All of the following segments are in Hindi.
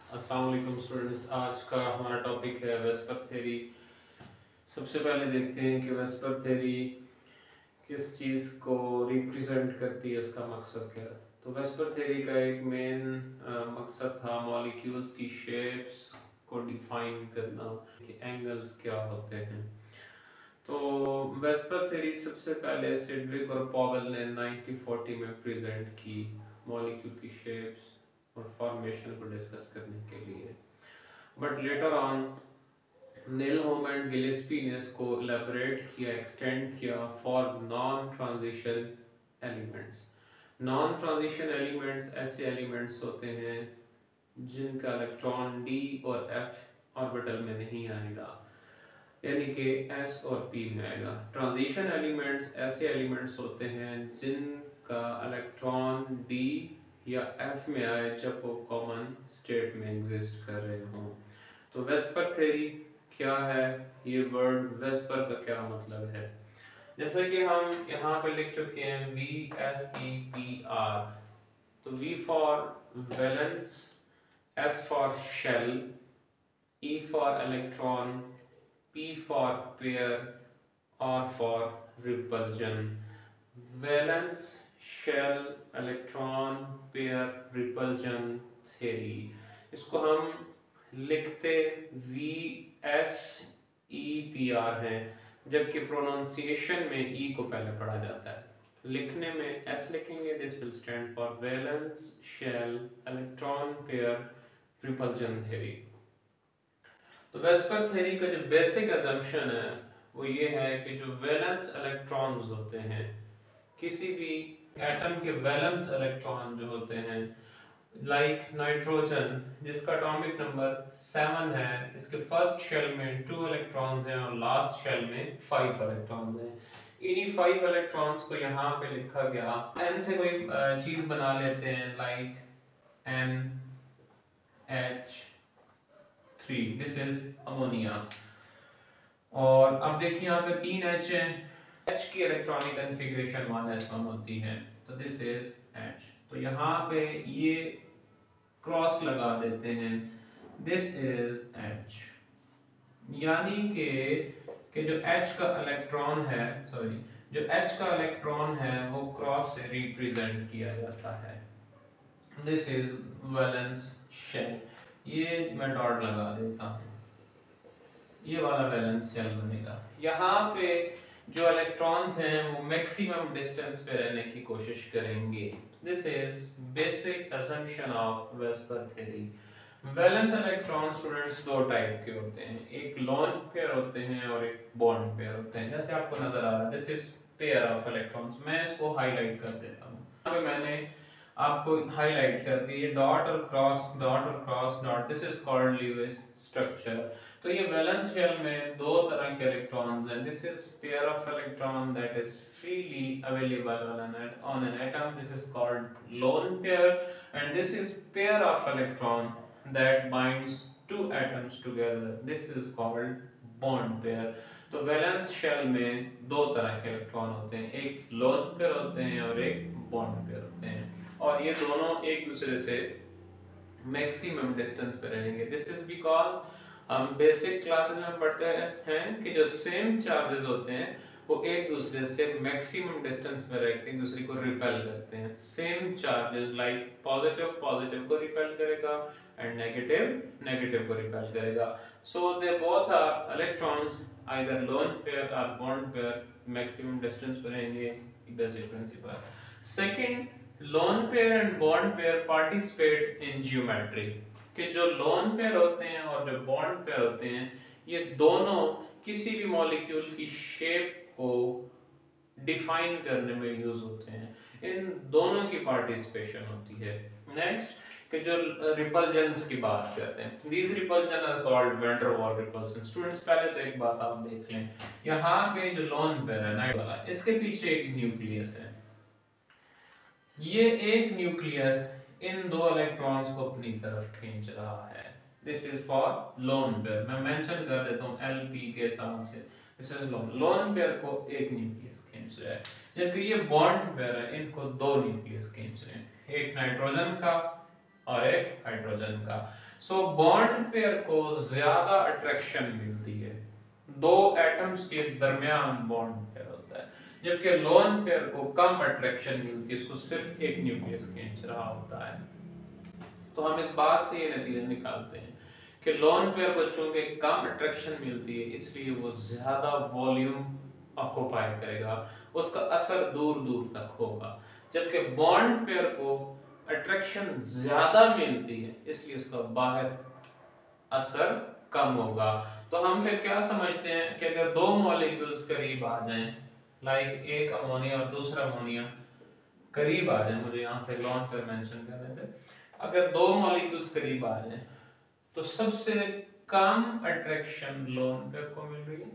अस्सलाम वालेकुम स्टूडेंट्स। आज का हमारा टॉपिक है वेस्पर थ्योरी। सबसे पहले देखते हैं कि वेस्पर थ्योरी किस चीज़ को रिप्रेजेंट करती है, उसका मकसद क्या है। तो वेस्पर थ्योरी का एक मेन मकसद था मॉलिक्यूल्स की शेप्स को डिफाइन करना कि एंगल्स क्या होते हैं। तो वेस्पर थ्योरी सबसे पहले सिडविक और पॉवेल ने 1940 में प्रेजेंट की मॉलिक्यूल की शेप्स और फॉर्मेशन को डिस्कस करने के लिए। But later on Nyholm and Gillespie ने इसको इलेबोरेट किया, एक्सटेंड किया for non transition elements. Non transition elements ऐसे एलिमेंट्स होते हैं जिनका इलेक्ट्रॉन डी और एफ ऑर्बिटल में नहीं आएगा, यानी कि एस और पी में आएगा। ट्रांजिशन एलिमेंट्स ऐसे एलिमेंट्स होते हैं जिनका इलेक्ट्रॉन डी या एफ में आए जब वो कॉमन स्टेट में एग्जिस्ट कर रहे हों। तो वेस्पर थ्योरी क्या है, ये वर्ड वेस्पर का क्या मतलब है। जैसे कि हम यहाँ पे लिख चुके हैं VSEPR। तो V for valence, S for shell, E for electron, P for pair, R for repulsion. Valence, shell, electron, pair, repulsion theory, इसको हम लिखते VSEPR हैं, जबकि प्रोनाउंसिएशन में E को पहले पढ़ा जाता है। लिखने में S लिखेंगे, this will stand for valence, shell, electron pair, repulsion theory. तो वेस्पर थ्योरी का जो बेसिक असम्पशन है वो ये है कि जो वैलेंस इलेक्ट्रॉन्स होते हैं, किसी भी एटम के वैलेंस इलेक्ट्रॉन जो होते हैं, लाइक नाइट्रोजन जिसका एटॉमिक नंबर 7 है, इसके फर्स्ट शेल में 2 इलेक्ट्रॉन्स हैं और लास्ट शेल में 5 इलेक्ट्रॉन्स हैं। इन्हीं 5 इलेक्ट्रॉन्स को यहाँ पे लिखा गया, n से कोई चीज बना लेते हैं, like NH3, this is ammonia. और अब देखिए यहाँ पे 3 H हैं, H की इलेक्ट्रॉनिक कॉन्फ़िगरेशन 1s1 होती है, तो दिस इज H। तो यहाँ पे ये क्रॉस लगा देते हैं, दिस इज H। यानी कि जो H का इलेक्ट्रॉन है, सॉरी, जो H का इलेक्ट्रॉन है वो क्रॉस से रिप्रेजेंट किया जाता है, दिस इज वैलेंस शेल। ये मैं डॉट लगा देता हूँ, ये वाला वैलेंस शेल बनेगा। यहाँ पे जो इलेक्ट्रॉन्स हैं वो मैक्सिमम डिस्टेंस पे रहने की कोशिश करेंगे, this is basic assumption of VSEPR theory. Valence electron students दो टाइप के होते हैं, एक लोन पेयर होते हैं और एक बॉन्ड पेयर होते हैं। जैसे आपको नजर आ रहा है, this is pair of electrons. मैं इसको हाईलाइट कर देता हूँ, यहाँ पे मैंने आपको हाईलाइट कर दी, डॉट और क्रॉस, डॉट और cross, dot, this is called Lewis structure. तो ये वैलेंस शेल में दो तरह के इलेक्ट्रॉन्स हैं, this is pair of electron that is freely available on an atom, this is called lone pair, and this is pair of electron that binds two atoms together, this is called bond pair। तो वैलेंस शेल में दो तरह के इलेक्ट्रॉन होते हैं, एक लोन पेयर होते हैं और एक बॉन्ड पेयर होते हैं, और ये दोनों एक दूसरे से मैक्सिमम डिस्टेंस पे रहेंगे। दिस इज बिकॉज हम बेसिक क्लासेस में पढ़ते हैं कि जो सेम चार्जेस होते हैं वो एक दूसरे से मैक्सिमम डिस्टेंस पे रह के एक दूसरे को रिपेल करते हैं। Same charges like positive positive को रिपेल करेगा एंड नेगेटिव नेगेटिव को रिपेल करेगा। So they both are electrons either lone pair और बॉन्ड पेयर, मैक्सिमम डिस्टेंस पे रहेंगे, basic principle. Second, lone pair and bond pair participate in geometry. कि जो लोन पेयर होते हैं और जो बॉन्ड पेयर होते हैं, ये दोनों किसी भी मॉलिक्यूल की शेप को डिफाइन करने में यूज होते हैं, इन दोनों की पार्टिसिपेशन होती है। नेक्स्ट, कि जो रिपल्जन्स की बात करते हैं, these repulsion are called van der Waals repulsion। Students पहले तो एक बात आप देख लें, यहाँ पे जो लोन पेयर है नाइट वाला, इसके पीछे एक न्यूक्लियस है, ये एक न्यूक्लियस इन दो इलेक्ट्रॉन्स को अपनी तरफ खींच रहा है, this is for lone pair. मैं मेंशन कर देता हूँ LP के हिसाब से, दिस इज लोन पेयर को एक न्यूक्लियस खींच रहा है, जबकि ये बॉन्ड पेयर है, इनको दो न्यूक्लियस खींच रहे हैं, एक नाइट्रोजन का और एक हाइड्रोजन का। सो बॉन्ड पेयर को ज्यादा अट्रैक्शन मिलती है, दो एटम्स के दरमियान बॉन्ड पेयर होता है, जबकि लोन पेयर को कम अट्रैक्शन मिलती है, उसको सिर्फ एक न्यूक्लियस खींच रहा होता है। तो हम इस बात से ये नतीजा निकालते हैं कि लोन पेयर को चूंकि कम अट्रैक्शन मिलती है इसलिए वो ज्यादा वॉल्यूम ऑक्युपाई करेगा, उसका असर दूर दूर तक होगा, जबकि बॉन्ड पेयर को अट्रैक्शन ज्यादा मिलती है इसलिए उसका बाहर असर कम होगा। तो हम फिर क्या समझते हैं कि अगर दो मॉलिक्यूल्स करीब आ जाएं, लाइक एक अमोनिया और दूसरा अमोनिया करीब आ जाए, मुझे यहाँ पे लोन पेयर मेंशन कर रहे थे, अगर दो मॉलिक्यूल्स करीब आ जाएं तो सबसे कम अट्रैक्शन लोन पेयर को मिल रही है,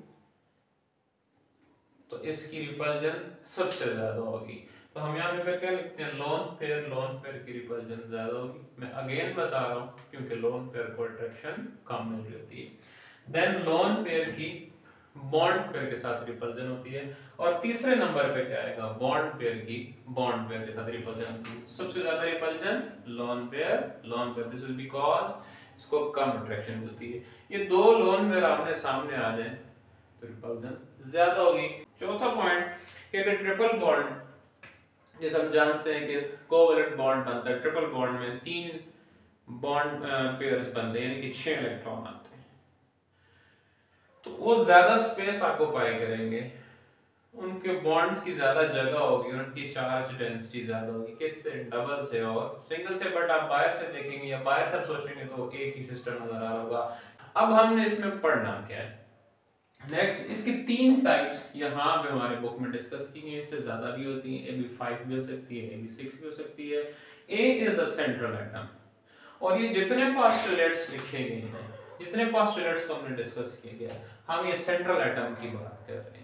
तो इसकी रिपल्जन सबसे ज्यादा होगी। तो हम यहाँ पे क्या लिखते हैं, लोन पेयर की रिपल्जन ज्यादा होगी। मैं अगेन बता रहा हूँ क्योंकि लोन पेयर को अट्रैक्शन कम मिल रही होती है। देन लोन पेयर की बॉन्ड पेयर के साथ रिपल्जन होती है। और तीसरे नंबर पे क्या आएगा, बॉन्ड पेयर की बॉन्ड पेयर के साथ रिपल्जन होती है। सबसे ज्यादा repulsion lone pair, this is because इसको कम अट्रैक्शन मिलती है। ये दो लोन पेयर आपने सामने आ जाए तो रिपल्जन ज्यादा होगी। चौथा पॉइंट कि अगर ट्रिपल बॉन्ड, जैसे हम जानते हैं कि कोवैलेंट बॉन्ड बनता है, ट्रिपल बॉन्ड में 3 बॉन्ड पेयर्स बनते हैं, यानी कि 6 इलेक्ट्रॉन आते हैं, तो वो ज्यादा स्पेस ऑक्युपाई करेंगे, उनके बॉन्ड्स की ज्यादा जगह होगी, उनकी चार्ज डेंसिटी ज्यादा होगी, किससे, डबल से और सिंगल से। बट आप बाहर से देखेंगे या बाहर से सोचेंगे तो एक ही सिस्टम नजर आ रहा होगा। अब हमने इसमें पढ़ना क्या है, नेक्स्ट इसकी 3 टाइप्स यहाँ पे हमारे बुक में डिस्कस की गई, इससे ज्यादा भी होती है, AB5 भी हो सकती है, AB6 भी हो सकती है। A is the central atom, और ये जितने पोस्टुलेट्स लिखे गए हैं, जितने पोस्टुलेट्स को हमने डिस्कस किए गया, हम ये सेंट्रल एटम की बात कर रहे हैं।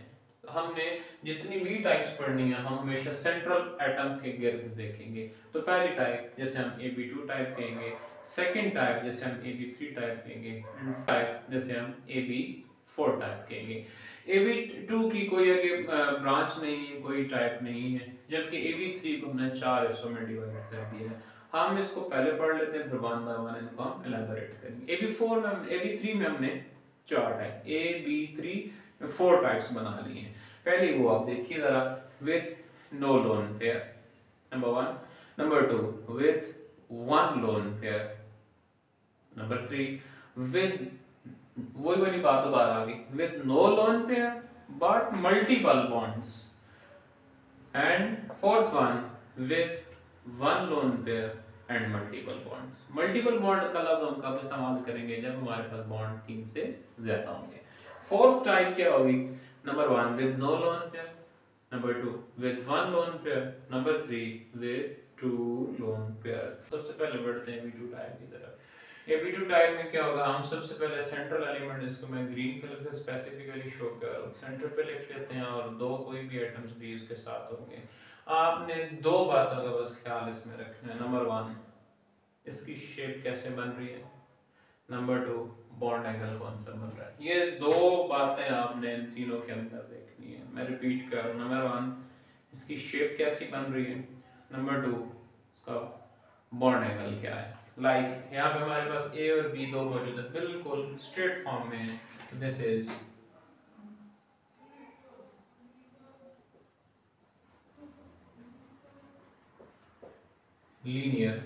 हमने जितनी भी टाइप्स पढ़नी है हम हमेशा सेंट्रल एटम के गिर्द देखेंगे। तो पहली टाइप जैसे हम AB2 टाइप कहेंगे, सेकंड टाइप जैसे हम AB3 टाइप कहेंगे, एंड टाइप जैसे हम AB4 टाइप कहेंगे। AB2 की कोई आगे ब्रांच नहीं है, कोई टाइप नहीं है, जबकि AB3 को हमने 4 हिस्सों में डिवाइड कर दिया है। हम इसको पहले पढ़ लेते हैं, फिर वन बाय वन इनको हम एलैबोरेट करेंगे। AB3 में हमने 4 टाइप, AB3 में 4 टाइप्स बना लिए हैं। पहली वो आप देखिए जरा, with no lone pair, number 1। Number 2 with 1 lone pair. Number 3 with, वही वाली बात दोबारा आ गई, with no lone pair but multiple bonds. And fourth one with 1 lone pair and multiple bonds. Multiple bond का लफ्ज हम कब इस्तेमाल करेंगे, जब हमारे पास बॉन्ड 3 से ज्यादा होंगे। फोर्थ टाइप क्या होगी, number 1 with no lone pair, number 2 with 1 lone pair, number 3 with 2 lone pairs. सबसे पहले बढ़ते हैं AB2 टाइप की तरफ। AB2 टाइप में क्या होगा, हम सबसे पहले सेंट्रल एलिमेंट, जिसको मैं ग्रीन कलर से स्पेसिफिकली शो कर रहा हूँ, सेंटर पे लिख लेते हैं, और दो कोई भी एटम्स भी उसके साथ होंगे। आपने 2 बातों का बस ख्याल इसमें रखना है। नंबर 1 इसकी शेप कैसे बन रही है, नंबर 2 बॉन्ड एंगल कौन सा बन रहा है। ये 2 बातें आपने इन तीनों के अंदर देखनी है। मैं रिपीट कर रहा हूँ, नंबर 1 इसकी शेप कैसी बन रही है, नंबर 2 इसका बॉन्ड एंगल क्या है। लाइक यहाँ पे हमारे पास A और B 2 मौजूद है, बिल्कुल स्ट्रेट फॉर्म में है, तो this is linear,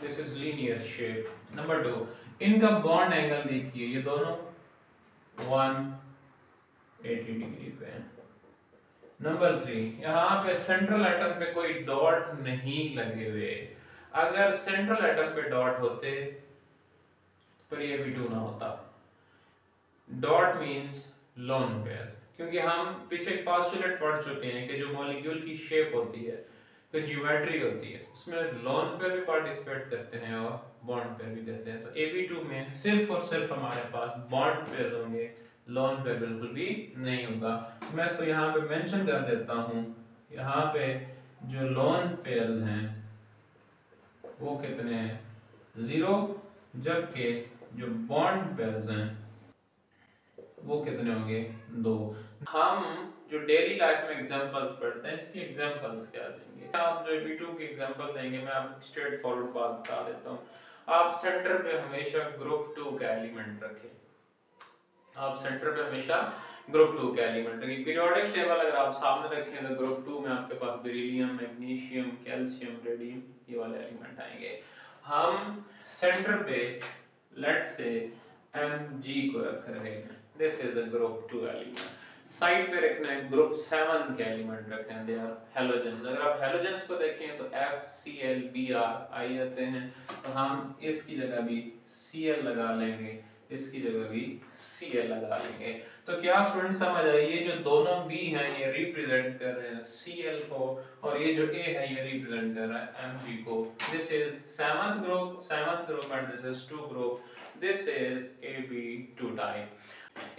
this is linear shape. Number 2 इनका बॉन्ड एंगल देखिए, ये दोनों 180 डिग्री पे है। नंबर 3 यहाँ पे सेंट्रल एटम पे कोई डॉट नहीं लगे हुए, अगर सेंट्रल एटम पे डॉट होते तो ये B2 ना होता। डॉट मींस लोन पेयर्स, क्योंकि हम पीछे पोस्टुलेट पढ़ चुके हैं कि जो मॉलिक्यूल की शेप होती है, कोई ज्योमेट्री होती है, उसमें लोन पेयर भी पार्टिसिपेट करते हैं और बॉन्ड पेयर भी करते हैं। तो AB2 में सिर्फ और सिर्फ हमारे पास बॉन्ड पेयर होंगे, लोन पेयर बिल्कुल भी नहीं होगा। तो मैं इसको यहाँ पे मेंशन कर देता हूँ, यहाँ पे जो लोन पेयर्स हैं वो कितने हैं, 0, जबकि जो बॉन्ड पेयर्स हैं वो कितने होंगे, 2। हम जो डेली लाइफ में एग्जांपल्स पढ़ते हैं इसकी एग्जांपल्स क्या देंगे, आप जो B2 की एग्जांपल देंगे मैं आपको स्ट्रेट फॉरवर्ड बात बता देता हूँ। आप सेंटर पे हमेशा ग्रुप 2 का एलिमेंट रखें, आप सेंटर पे हमेशा ग्रुप 2 का एलिमेंट रखें। पीरियोडिक टेबल अगर आप सामने रखें तो ग्रुप 2 में आपके पास बेरिलियम, मैग्नीशियम, कैल्शियम, रेडियम ये वाले एलिमेंट आएंगे। हम सेंटर पे लेट्स से Mg को रख रहे हैं, this is a group 2 element. Side पे रखना है ग्रुप 7 के एलिमेंट रखे हैं, दे आर हैलोजेंस। अगर आप हैलोजेंस को देखें तो FCl, Br आई जाते हैं, तो हम इसकी जगह भी Cl लगा लेंगे, इसकी जगह भी Cl लगा लेंगे। तो क्या स्टूडेंट समझ आए, ये जो दोनों B हैं ये रिप्रेजेंट कर रहे हैं Cl को, और ये जो A है ये रिप्रेजेंट कर रहा है Mg को। This is seventh group and this is 2 group, this is AB2 type.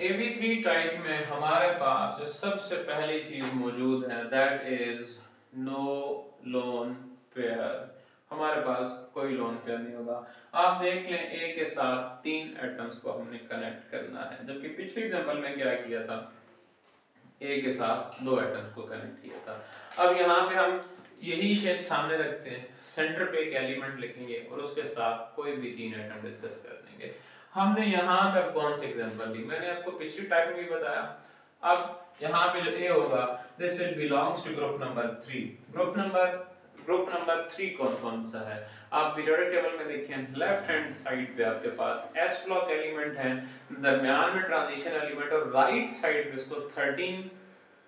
AB3 type में हमारे पास जो सबसे पहली चीज मौजूद है that is no lone pair. हमारे पास कोई लोन पेयर नहीं होगा। आप देख लें A के साथ 3 एटम्स को हमने कनेक्ट करना है, जबकि पिछले एग्जांपल में क्या किया था, A के साथ 2 एटम्स को कनेक्ट किया था। अब यहाँ पे हम यही शेप सामने रखते हैं, सेंटर पे एक एलिमेंट लिखेंगे और उसके साथ कोई भी 3 एटम डिस्कस कर देंगे। हमने यहाँ पे कौन सी एग्जांपल ली, मैंने आपको पिछली टाइप में भी बताया। अब यहाँ पे जो A होगा this will belongs to group number 3। Group number 3 कौन कौन सा है, आप पीरियोडिक टेबल में देखें लेफ्ट हैंड साइड पे आपके पास S ब्लॉक एलिमेंट है, दरमियान में ट्रांजिशन एलिमेंट, और राइट साइड पे इसको 13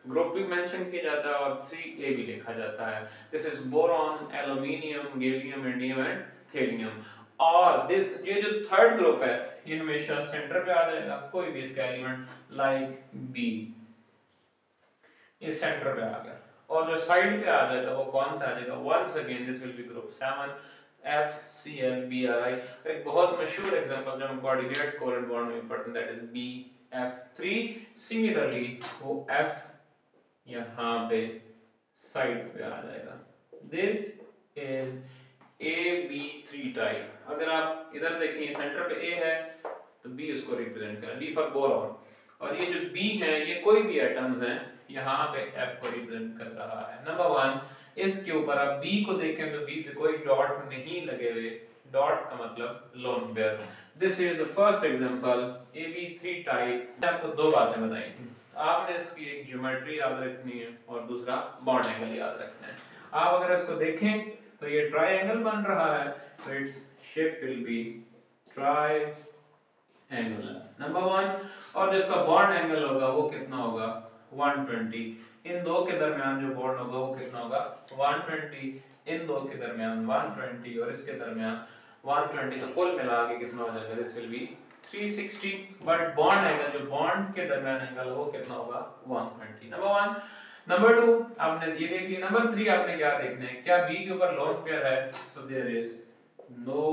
ग्रुप भी मेंशन किया जाता है और 3A भी लिखा जाता है। This is boron, aluminium, gallium, indium and thallium. और दिस ये जो थर्ड ग्रुप है ये हमेशा सेंटर पे आ जाएगा, कोई भी इसका एलिमेंट लाइक B इस सेंटर पे आ गया, और जो साइड पे आ जाएगा वो कौन सा आ जाएगा, once again this will be group 7 FCl, Bri। एक बहुत मशहूर एग्जांपल जो हम कोऑर्डिनेट कोवेलेंट बॉन्ड में पढ़ते हैं दैट इज BF3। सिमिलरली वो F यहाँ पे साइड्स पे आ जाएगा, दिस इज AB3 टाइप। अगर आप इधर देखिए सेंटर पे A है तो B उसको रिप्रेजेंट करें, D फॉर बोरॉन, और ये जो B है ये कोई भी एटम्स हैं, यहाँ पे F को रिप्रेजेंट कर रहा है। नंबर 1 इसके ऊपर आप B को देखें तो B पे कोई डॉट नहीं लगे हुए, डॉट का मतलब lone pair. This is the first example AB3 type. मैंने आपको 2 बातें बताई थी, आपने इसकी एक ज्योमेट्री याद रखनी है और दूसरा बॉन्ड एंगल याद रखना है। आप अगर इसको देखें तो ये ट्रायंगल बन रहा है, तो its shape will be triangle number 1, और जिसका बॉन्ड एंगल होगा वो कितना होगा, 120। इन दो के दरमियान जो बॉन्ड होगा वो कितना होगा, 120। इन दो के दरमियान 120 और इसके दरमियान 120, तो कुल मिला के कितना हो जाएगा, this will B 360। But bond angle जो बॉन्ड्स के दरमियान एंगल है वो कितना होगा, 120। नंबर 1। नंबर 2 आपने ये देख लिया। नंबर 3 आपने क्या देखना है, क्या B के ऊपर लोन पेयर है, so there is no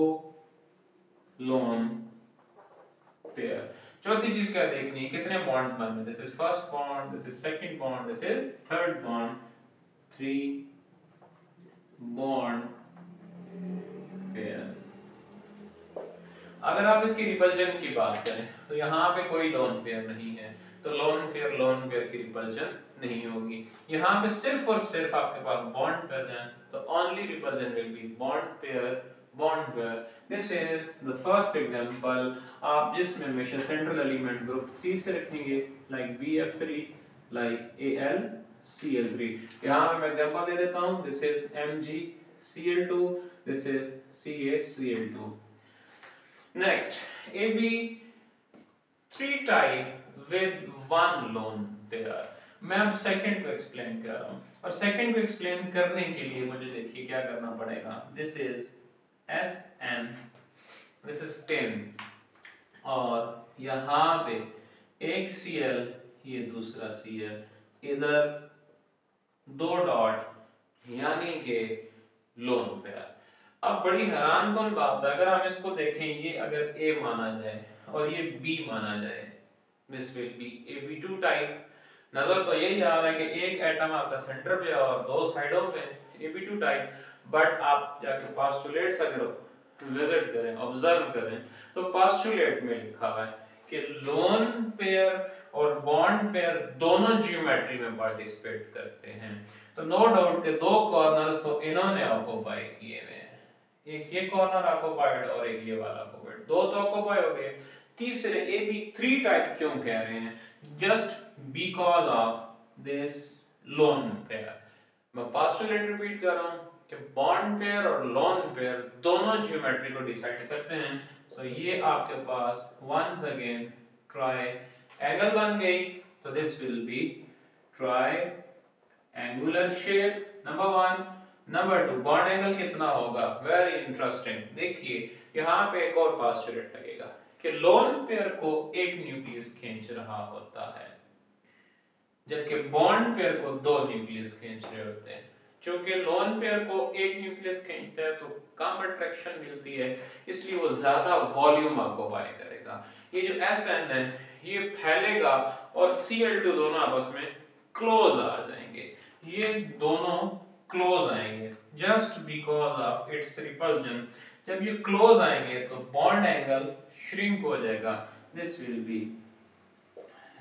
lone pair. चौथी चीज क्या देखनी है, कितने बॉन्ड्स बन रहे, this is first bond, this is second bond, this is third bond, 3 bond pair. अगर आप इसकी रिपल्जन की बात करें तो यहाँ पे कोई लोन पेयर नहीं है, तो लोन पेयर की रिपल्जन नहीं होगी। यहाँ पे सिर्फ और सिर्फ आपके पास बॉन्ड पेयर हैं, तो only repulsion will be bond pair, bond pair. This is the first example, आप जिसमें हमेशा सेंट्रल एलिमेंट ग्रुप 3 से रखेंगे लाइक BF3, लाइक AlCl3। यहाँ मैं एग्जांपल दे देता हूँ, this is MgCl2, this is CaCl2। Next, AB3 type with one lone pair। मैं अब सेकंड को एक्सप्लेन कर रहा हूँ, और सेकंड को एक्सप्लेन करने के लिए मुझे देखिए क्या करना पड़ेगा। This is SN, this is 10, और यहाँ पे एक Cl, ये दूसरा Cl, इधर 2 डॉट, यानी कि लोन पेयर। अब बड़ी हैरान कौन बात है, अगर हम इसको देखें, ये अगर A माना जाए और ये B माना जाए, this will B AB2 type. नजर तो यही आ रहा है कि एक एटम आपका सेंटर पे और 2 साइडों पे, AB2 टाइप। बट आप जाके पास्टुलेट्स अगर विजिट करें, ऑब्जर्व करें, तो पास्टुलेट में लिखा हुआ है कि लोन पेयर और बॉन्ड पेयर दोनों ज्योमेट्री में पार्टिसिपेट करते हैं। तो नो डाउट के दो कॉर्नर्स तो इन्होंने ऑक्यूपाई किए हुए हैं, एक ये कॉर्नर ऑक्यूपाइड और एक ये वाला ऑक्यूपाइड, दो तो ऑक्यूपाई हो गए। तीसरे ए बी थ्री टाइप क्यों कह रहे हैं? Just because of this lone pair. मैं पोस्टुलेट रिपीट कर रहा हूं कि बॉन्ड पेयर और लोन पेयर दोनों ज्योमेट्री को डिसाइड करते हैं। सो ये आपके पास वंस अगेन ट्राई एंगल बन गई, तो this will B try angular shape number one. Number two, bond angle कितना होगा? Very interesting. देखिए यहाँ पे एक और पोस्टुलेट लगेगा कि लोन पेयर को एक न्यूक्लियस खींच रहा होता है, जबकि बॉन्ड पेयर को दो न्यूक्लियस खींच रहे होते हैं। क्योंकि लोन पेयर को एक न्यूक्लियस खींचता है तो कम अट्रैक्शन मिलती है, इसलिए वो ज्यादा वॉल्यूम ऑक्यूपाई करेगा। ये जो SN है ये फैलेगा और Cl2 दोनों आपस में क्लोज आ जाएंगे, ये दोनों क्लोज आएंगे just because of its repulsion. जब ये क्लोज आएंगे तो बॉन्ड एंगल श्रिंक हो जाएगा, this will be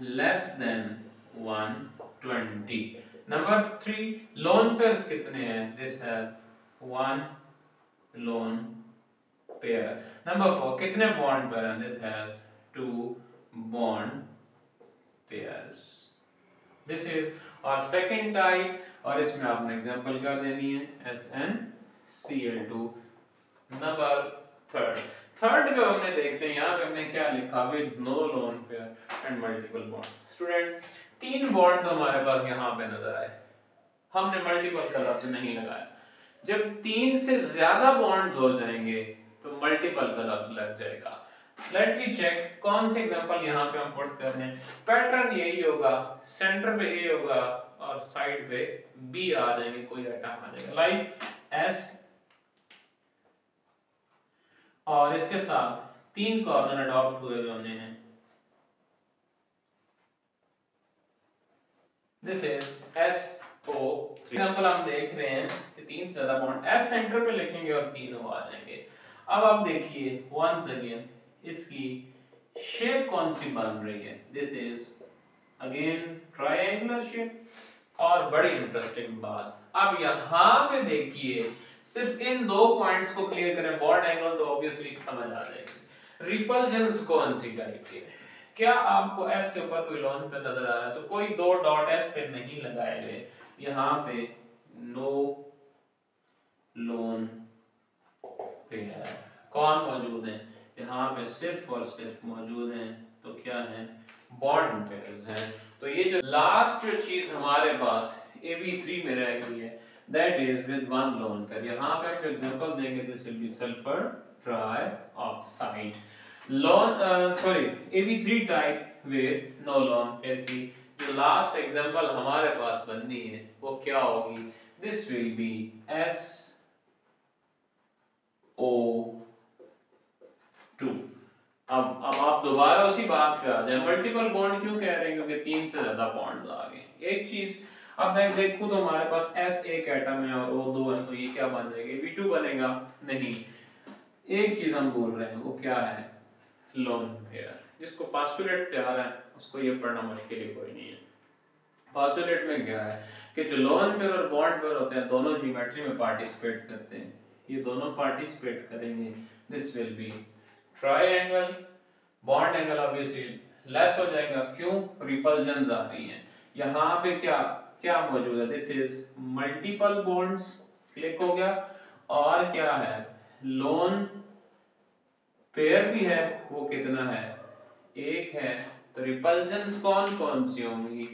less than 120। Number 3, lone pairs कितने हैं? दिस है 1 लोन पेयर। नंबर 4, कितने बॉन्ड पेयर हैं? This has 2 bond pairs. This is और सेकंड टाइप, और इसमें आपने एग्जांपल क्या देनी है? SnCl2। नंबर थर्ड में हमने देखते हैं, यहाँ पे हमने क्या लिखा? With no lone pair and multiple bond. Student, 3 bond तो हमारे पास यहाँ पे नजर आए, हमने मल्टीपल का लफ्ज नहीं लगाया। जब 3 से ज्यादा बॉन्ड्स हो जाएंगे तो मल्टीपल का लफ्ज लग जाएगा। लेट मी चेक कौन से एग्जांपल यहाँ पे हम पुट कर रहे हैं। पैटर्न यही होगा, सेंटर पे ए होगा और साइड पे बी आ जाएंगे, कोई एटम आ जाएगा लाइक एस, और इसके साथ 3 कॉर्नर अडॉप्ट हुए होने हैं। This is SO3। एग्जांपल हम देख रहे हैं कि 3 से ज्यादा बॉन्ड S सेंटर पे लिखेंगे और तीनों आ जाएंगे। अब आप देखिए वंस अगेन इसकी शेप कौन सी बन रही है? This is again triangular shape. और बड़ी इंटरेस्टिंग बात, अब यहाँ पे देखिए सिर्फ इन 2 पॉइंट्स को क्लियर करें, बॉन्ड एंगल तो ऑब्वियसली समझ आ जाएगी। रिपल्जन्स कौन सी टाइप के? क्या आपको S के ऊपर कोई लोन पे नजर आ रहा है? तो कोई 2 डॉट S पे नहीं लगाए हुए, यहाँ पे नो लोन पेयर। कौन मौजूद है? यहाँ पे सिर्फ और सिर्फ मौजूद हैं तो क्या है? बॉन्ड पेयर्स हैं। तो ये जो लास्ट जो चीज हमारे पास AB3 में रह गई है, that is with 1 lone pair. यहाँ पे हम एग्जांपल देंगे, this will be sulphur trioxide. Lone sorry AB3 type with no lone pair की जो लास्ट एग्जांपल हमारे पास बननी है वो क्या होगी? This will B SO2। अब आप दोबारा उसी बात पे आ जाए, मल्टीपल बॉन्ड क्यों कह रहे हैं? क्योंकि 3 से ज्यादा बॉन्ड्स आ गए। एक चीज अब मैं देखूं तो हमारे पास S एक एटम है और O 2 है, तो ये क्या बन जाएगा? B2 बनेगा? नहीं, एक चीज हम बोल रहे हैं वो क्या है? Lone pair. जिसको पोस्टुलेट से आ रहा है उसको ये पढ़ना मुश्किल ही कोई नहीं है। पोस्टुलेट में क्या है कि जो लोन पेयर और बॉन्ड पेयर होते हैं दोनों ज्योमेट्री में पार्टिसिपेट करते हैं, ये दोनों पार्टिसिपेट करेंगे। This will B triangle. Bond angle obviously less हो जाएगा, क्यों? रिपल्जन आ रही हैं। यहाँ पे क्या क्या मौजूद है? This is multiple bonds, click हो गया। और क्या है? लोन पेयर भी है, वो कितना है? एक है। तो रिपल्जन कौन कौन सी होंगी?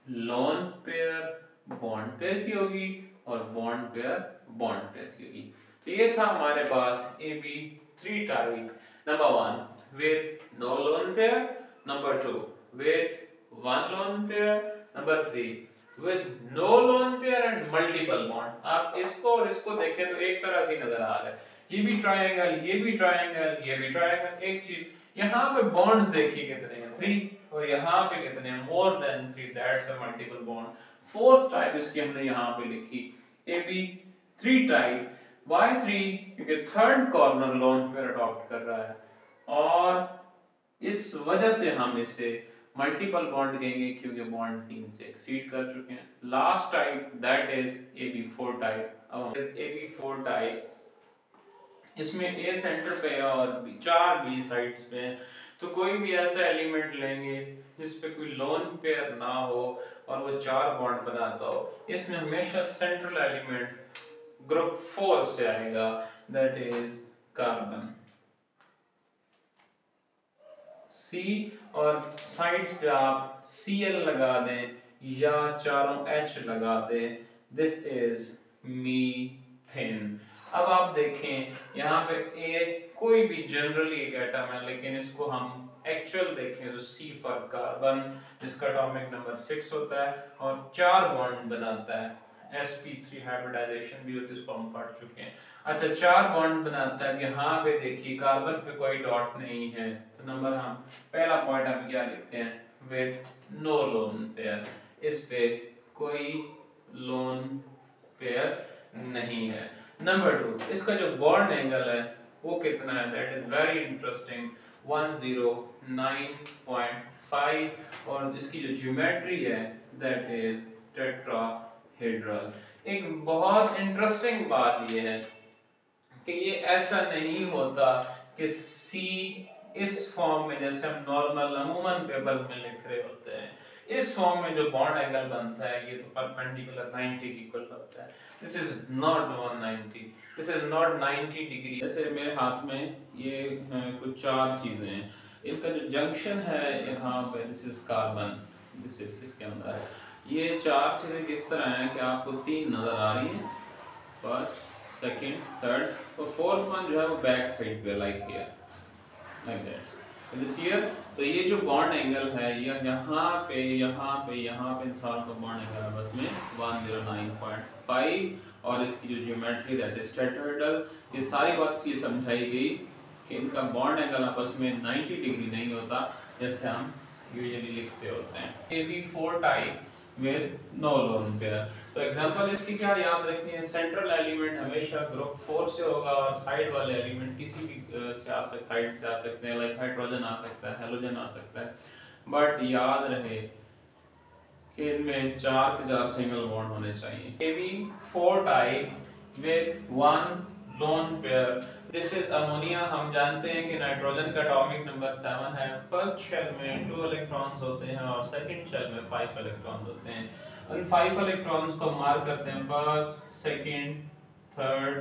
लोन पेयर बॉन्ड पेयर की होगी और बॉन्ड पेयर बॉन्ड पेयर की होगी। तो ये था हमारे पास AB3 type. Number 1 with no lone pair, number 2 with one lone pair, number 3 with no lone pair and multiple bond। आप इसको और इसको देखें तो एक तरह से नजर आ रहा है, ये भी ट्रायंगल, ये भी ट्रायंगल, ये भी ट्रायंगल। एक चीज यहाँ पे बॉन्ड्स देखिए कितने हैं? 3। और यहाँ पे कितने हैं? More than 3, that's a multiple bond. Fourth type इसकी हमने यहाँ पे लिखी AB3 टाइप। Why 3? क्योंकि third corner lone pair adopt कर रहा है और इस वजह से हम इसे मल्टीपल बॉन्ड कहेंगे क्योंकि बॉन्ड 3 से एक्सीड कर चुके हैं। Last type that is AB4 type. अब AB4 टाइप, इसमें A सेंटर पे है और 4 B साइड्स पे हैं। तो कोई भी ऐसा एलिमेंट लेंगे जिस पे कोई लोन पेयर ना हो और वो 4 बॉन्ड बनाता हो, इसमें हमेशा सेंट्रल एलिमेंट ग्रुप 4 से आएगा, दैट इज कार्बन। C और साइड्स पे आप Cl लगा दें या चारों H लगा दें, दिस इज मीथेन। अब आप देखें यहाँ पे A कोई भी जनरली एक एटम है, लेकिन इसको हम एक्चुअल देखें तो C फॉर कार्बन, जिसका एटॉमिक नंबर 6 होता है और 4 बॉन्ड बनाता है। sp3 हाइब्रिडाइजेशन भी होती है, इसको हम पढ़ चुके हैं। अच्छा, 4 बॉन्ड बनाता है। यहाँ पे देखिए कार्बन पे कोई डॉट नहीं है, तो नंबर हम पहला पॉइंट हम क्या लिखते हैं, विद नो लोन पेयर, इस पे कोई लोन पेयर नहीं है। नंबर 2, इसका जो बॉन्ड एंगल है वो कितना है, दैट इज वेरी इंटरेस्टिंग, 109.5, और इसकी जो ज्योमेट्री है दैट इज टेट्राहेड्रल। एक बहुत इंटरेस्टिंग बात ये है कि ये ऐसा नहीं होता कि C इस फॉर्म में जैसे हम नॉर्मल अमूमन पेपर्स में लिख रहे होते हैं, इस फॉर्म में जो बॉन्ड एंगल बनता है ये तो परपेंडिकुलर 90 के इक्वल बनता है। This is not 190, this is not 90 degree. जैसे मेरे हाथ में ये कुछ 4 चीजें हैं, इनका जो जंक्शन है यहाँ पे, this is carbon, this is इसके अंदर ये 4 चीजें किस तरह हैं कि आपको 3 नजर आ रही हैं, फर्स्ट, सेकंड, थर्ड, तो फोर्थ वन जो है वो बैक साइड पे, like here, like that. Is it clear? तो ये जो बॉन्ड एंगल है ये यहाँ पे इन सारों का बॉन्ड एंगल है बस में 109.5, और इसकी जो ज्योमेट्री दैट इज टेट्राहेड्रल। ये सारी बात इसलिए समझाई गई कि इनका बॉन्ड एंगल आपस में 90 डिग्री नहीं होता जैसे हम यूजुअली लिखते होते हैं। AB4 type with no lone pair. तो एग्जांपल इसकी क्या याद रखनी है, सेंट्रल एलिमेंट हमेशा ग्रुप 4 से होगा और साइड वाले एलिमेंट किसी भी से आ सकते, साइड से आ सकते हैं, लाइक हाइड्रोजन आ सकता है, हेलोजन आ सकता है, बट याद रहे कि इनमें 4 के 4 सिंगल बॉन्ड होने चाहिए। AB4 type with 1 lone pair, this is ammonia. हम जानते हैं कि नाइट्रोजन का एटॉमिक नंबर 7 है, फर्स्ट शेल में 2 इलेक्ट्रॉन्स होते हैं और सेकंड शेल में 5 इलेक्ट्रॉन्स होते हैं। उन 5 इलेक्ट्रॉन्स को मार्क करते हैं first, second, third,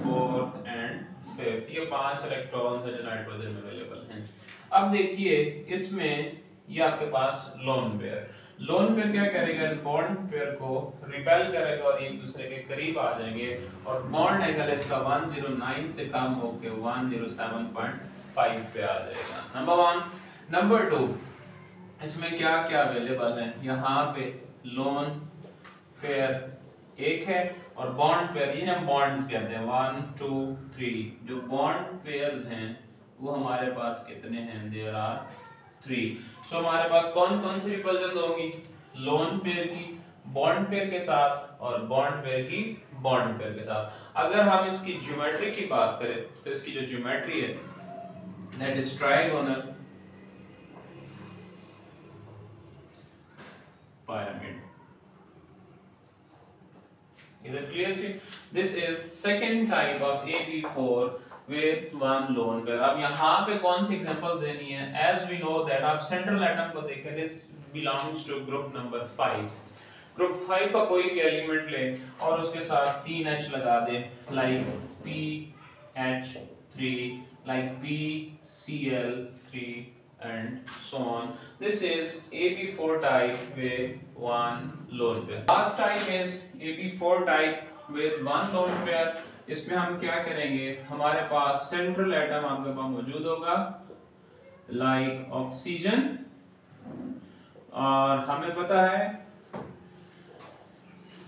fourth and fifth, ये 5 इलेक्ट्रॉन्स है जो नाइट्रोजन में अवेलेबल हैं। अब देखिए इसमें ये आपके पास लोन पेयर, लोन पेयर क्या करेगा, बॉन्ड पेयर को रिपेल करेगा और एक दूसरे के करीब आ जाएंगे और बॉन्ड एंगल इसका 109 से कम होकर 107.5 पे आ जाएगा। नंबर 1। नंबर 2, इसमें क्या क्या अवेलेबल है, यहाँ पे लोन पेयर एक है और बॉन्ड पेयर, ये हम बॉन्ड्स कहते हैं 1 2 3, जो बॉन्ड पेयर्स हैं वो हमारे पास कितने हैं, देयर आर 3। सो हमारे पास कौन कौन सी रिपल्जन होंगी, लोन पेयर की बॉन्ड पेयर के साथ और बॉन्ड पेयर की बॉन्ड पेयर के साथ। अगर हम इसकी ज्योमेट्री की बात करें तो इसकी जो ज्योमेट्री है that is trigonal pyramid. Is it clear? This is second type of AB4 with 1 lone pair. अब यहाँ पे कौन सी एग्जांपल देनी है, as we know that आप सेंट्रल एटम को देखें, this belongs to group number 5. Group 5 का कोई भी एलिमेंट ले और उसके साथ 3H लगा दे, like PH3, like PCl3 and so on. This is AB4 type with 1 lone pair. Last type is AB4 type with 1 lone pair. इसमें हम क्या करेंगे, हमारे पास सेंट्रल एटम आपके पास मौजूद होगा like ऑक्सीजन, और हमें पता है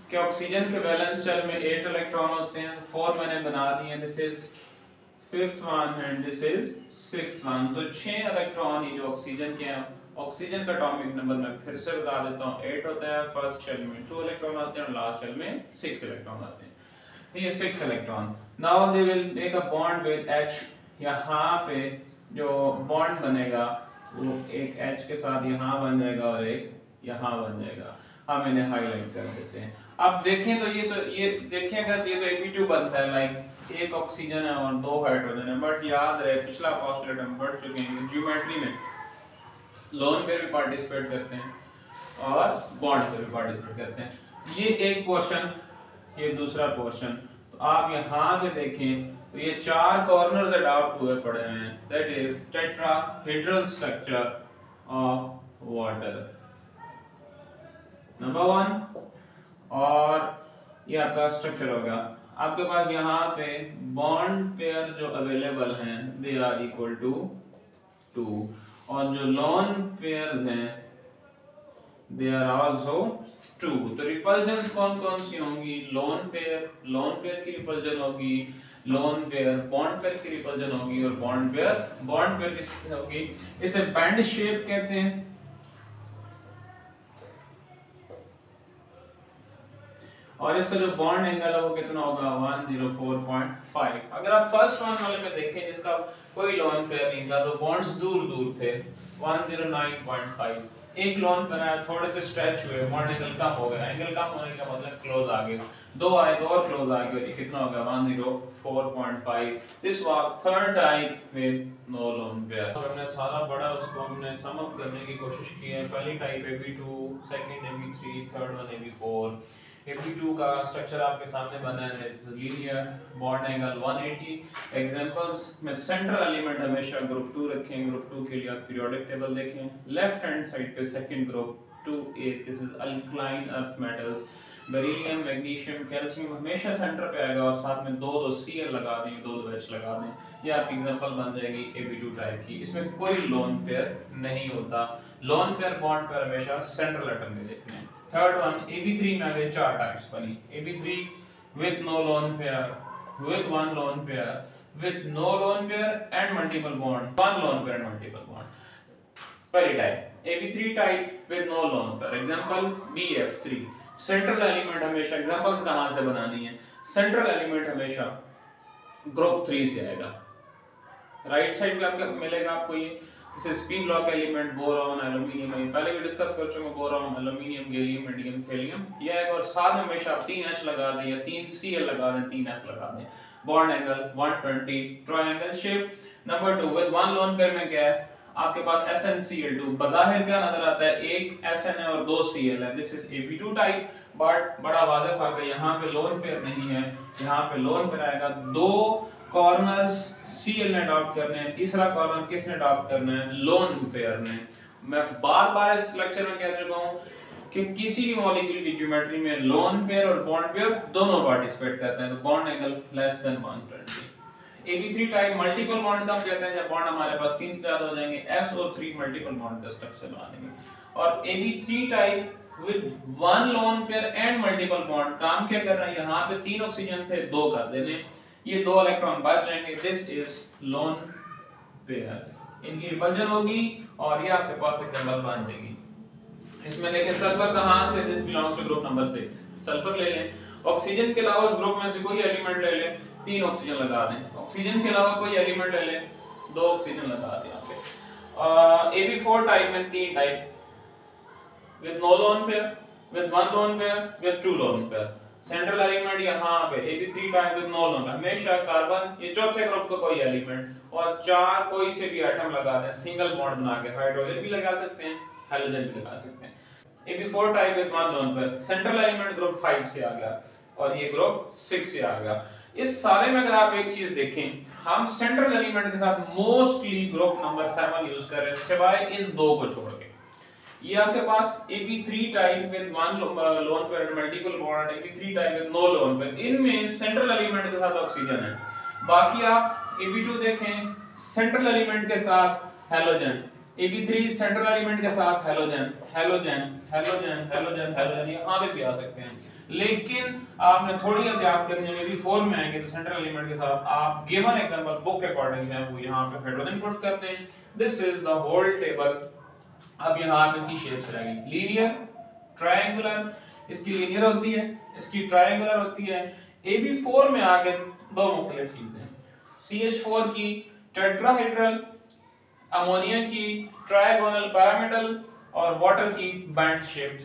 कि ऑक्सीजन के वैलेंस शेल में 8 इलेक्ट्रॉन होते हैं, 4 मैंने बना दिए, this is 5th one and this is 6th one. तो 6 इलेक्ट्रॉन ये जो ऑक्सीजन के हैं, ऑक्सीजन का एटॉमिक नंबर मैं फिर से बता देता हूँ, 8 होता है, फर्स्ट शेल में 2 इलेक्ट्रॉन आते हैं और लास्ट शेल में 6 इलेक्ट्रॉन आते हैं। तो ये 6 electron, now they will make a bond with H। यहाँ पे जो बॉन्ड बनेगा वो एक H के साथ यहाँ बन जाएगा और एक यहाँ बन जाएगा। हम इन्हें हाईलाइट कर देते हैं। अब देखें तो ये देखें अगर ये तो Ap2 बनता है, लाइक एक ऑक्सीजन है और 2 हाइड्रोजन है, बट याद रहे पिछला पोस्टुलेट हम पढ़ चुके हैं ज्योमेट्री में लोन पे भी पार्टिसिपेट करते हैं और बॉन्ड पे भी पार्टिसिपेट करते हैं। ये एक पोर्शन, ये दूसरा पोर्शन। तो आप यहाँ पे देखें तो ये 4 कॉर्नर्स अडॉप्ट हुए पड़े हैं, that is tetrahedral structure of water number 1। और ये आपका स्ट्रक्चर होगा। आपके पास यहाँ पे बॉन्ड पेयर जो अवेलेबल हैं दे आर इक्वल टू 2 और जो लोन पेयर्स हैं दे आर आल्सो 2। तो रिपल्जन्स कौन कौन सी होंगी? लोन पेयर की रिपल्जन होगी, लोन पेयर बॉन्ड पेयर की रिपल्जन होगी और बॉन्ड पेयर की होगी। इसे बैंड शेप कहते हैं। और इसका जो बॉन्ड एंगल है वो कितना होगा? 104.5। अगर आप फर्स्ट वन वाले में देखें जिसका कोई लोन पेयर नहीं था तो बॉन्ड्स दूर दूर थे, 109.5। एक लोन पेयर आया, थोड़े से स्ट्रेच हुए, बॉन्ड एंगल कम हो गया। एंगल कम होने का मतलब क्लोज आ गए, 2 आए तो और क्लोज आ गए, ये कितना हो गया? 104.5। This was third type with no lone pair. तो हमने सारा पढ़ा, उसको हमने सम अप करने की कोशिश की है। पहली type Ab2, second Ab3, third one Ab4। Ab2 का स्ट्रक्चर आपके सामने बना है, this is linear, bond angle 180। Examples में सेंट्रल एलिमेंट हमेशा ग्रुप 2 रखें। ग्रुप 2 के लिए आप पीरियोडिक टेबल देखें, लेफ्ट हैंड साइड पे second group 2A, this is alkaline earth metals. Beryllium, magnesium, calcium हमेशा सेंटर पे आएगा और साथ में 2 Cl लगा दें, 2 H लगा दें। ये आपकी एग्जांपल बन जाएगी Ab2 टाइप की। इसमें कोई लोन पेयर नहीं होता। लोन पेयर बॉन्ड पेयर हमेशा सेंट्रल एटम में देखने हैं। थर्ड वन Ab3 में आगे 4 टाइप्स बनी। Ab3 with no lone pair, with one lone pair, with no lone pair and multiple bond, one lone pair and multiple bond। पहली type Ab3 type with no lone pair, example Bf3। Central element हमेशा, एग्जांपल्स कहां से बनानी है? सेंट्रल एलिमेंट हमेशा ग्रुप 3 से आएगा। राइट साइड पे आपको मिलेगा आपको ये, this is p block element, boron, aluminium. मैं पहले भी डिस्कस कर चुका हूं, boron, aluminium, gallium, indium, thallium. ये है और साथ में हमेशा आप 3 H लगा दें या 3 Cl लगा दें, 3 F लगा दें। Bond angle 120, triangle shape. Number 2 with one lone pair में क्या है? आपके पास SnCl2। बाहर क्या नजर आता है? एक Sn है और 2 Cl है, this is Ab2 type. But बड़ा वाज़ेह फर्क है, यहाँ पे लोन पेयर नहीं है, यहाँ पे लोन पेयर आएगा। 2 कॉर्नर्स Cl ने अडॉप्ट करने हैं, तीसरा कॉर्नर किसने अडॉप्ट करना है? लोन पेयर ने। मैं बार-बार इस लेक्चर में कह चुका हूं कि किसी भी मॉलिक्यूल की ज्योमेट्री में लोन पेयर और बॉन्ड पेयर दोनों पार्टिसिपेट करते हैं। तो bond angle less than 120। Ab3 type multiple bond कब कहते हैं? जब बॉन्ड हमारे पास 3 से ज्यादा हो जाएंगे, SO3 मल्टीपल बॉन्ड का स्ट्रक्चर बना देंगे। और Ab3 type with one lone pair and multiple bond, काम क्या कर रहा है? यहाँ पे 3 ऑक्सीजन थे, 2 कर देने, ये 2 इलेक्ट्रॉन बच जाएंगे, दिस इज लोन पेयर। इनकी रिपल्जन होगी और ये आपके पास एग्जांपल बन जाएगी। इसमें देखें सल्फर कहां से? This belongs to group number 6। Sulphur ले लें, ऑक्सीजन के अलावा उस ग्रुप में से कोई एलिमेंट ले लें, 3 ऑक्सीजन लगा दें। ऑक्सीजन के अलावा कोई एलिमेंट ले लें, 2 ऑक्सीजन लगा दें। यहाँ पे Ab4 टाइप में 3 type with no lone pair, with one lone pair, with 2 lone pair। Central element यहाँ पे Ab3 type with no lone, हमेशा कार्बन, ये चौथे ग्रुप का कोई एलिमेंट और 4 कोई से भी एटम लगा दें, सिंगल बॉन्ड बना के। हाइड्रोजन भी लगा सकते हैं, हेलोजन भी लगा सकते हैं। Ab4 type with one lone pair, central element group 5 से आ गया और ये ग्रुप 6 से आ गया। इस सारे में अगर आप एक चीज देखें, हम सेंट्रल एलिमेंट के साथ मोस्टली ग्रुप नंबर 7 यूज कर रहे हैं, सिवाय इन 2 को छोड़ के। ये आपके पास Ab3 type with one lone pair and multiple bond, Ab3 type with no lone pair, इनमें सेंट्रल एलिमेंट के साथ ऑक्सीजन है। बाकी आप Ab2 देखें, सेंट्रल एलिमेंट के साथ हेलोजन, Ab3 सेंट्रल एलिमेंट के साथ halogen, halogen, halogen, halogen, halogen, यहाँ पे भी आ सकते हैं। लेकिन आपने थोड़ी एहतियात करनी है, Ab4 में आएंगे तो सेंट्रल एलिमेंट के साथ आप गिवन एग्जांपल बुक के अकॉर्डिंग है वो यहाँ पे हाइड्रोजन पुट करते हैं। This is the whole table. अब यहाँ पे इनकी शेप्स रहेंगी लीनियर, ट्रायंगुलर, इसकी लीनियर होती है, इसकी ट्रायंगुलर होती है। Ab4 में आगे 2 मुख्तलिफ चीजें, CH4 की टेट्राहेड्रल अमोनिया की ट्रायगोनल पिरामिडल और वाटर की बैंड शेप।